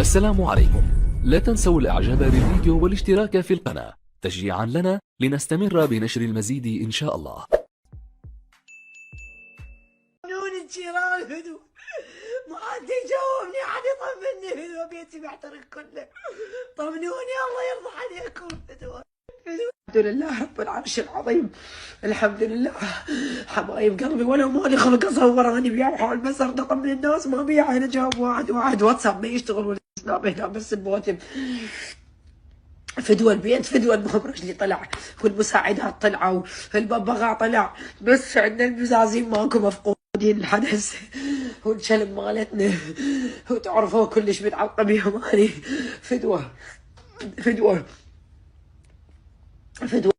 السلام عليكم. لا تنسوا الاعجاب بالفيديو والاشتراك في القناة تشجيعا لنا لنستمر بنشر المزيد ان شاء الله. نون الجيران هدوء، ما حد يجاوبني، حد يطمني. هدوء، بيتي محترق كله. طمنوني، الله يرضى عليكم. هدوء هدوء. الحمد لله رب العرش العظيم، الحمد لله. حبايب قلبي، ولو مالي خلق اصور اني بيع حال، بس ارتقم من الناس ما بيع. انا جاوب واحد واتساب ما يشتغل والسناب هنا بس البواتم. فدوى البيت، فدوى المهم رجلي طلع والمساعدات طلعوا، الببغاء طلع، بس عندنا المزازين ماكو، مفقودين الحدث. والكلب مالتنا وتعرفوا كلش متعلقه بيهم اني. فدوى فدوى فدوى.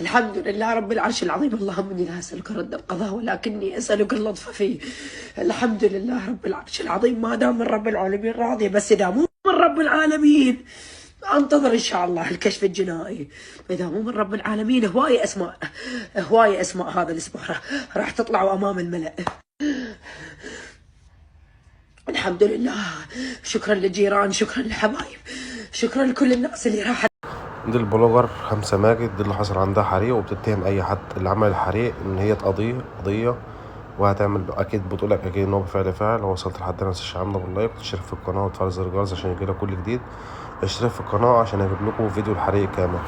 الحمد لله رب العرش العظيم. اللهم اني لا اسالك رد القضاء ولكني اسالك اللطف فيه. الحمد لله رب العرش العظيم. ما دام من رب العالمين راضيه، بس اذا مو من رب العالمين انتظر ان شاء الله الكشف الجنائي. اذا مو من رب العالمين هوايه اسماء هذا الاسبوع راح تطلعوا امام الملأ. الحمد لله. شكرا للجيران، شكرا للحبايب، شكرا لكل الناس اللي راحت. دي البلوجر حمزة ماجد، دي اللي حصل عندها حريق، وبتتهم اي حد اللي عمل الحريق ان هي قضية، وهتعمل اكيد بتقولك اكيد ان هو فعل. لو وصلت لحد نفس الشيء عامله باللايك وتشترك في القناه وتفعل زر الجرس عشان يجيلك كل جديد. اشترك في القناه عشان اجيب لكم فيديو الحريق كامل.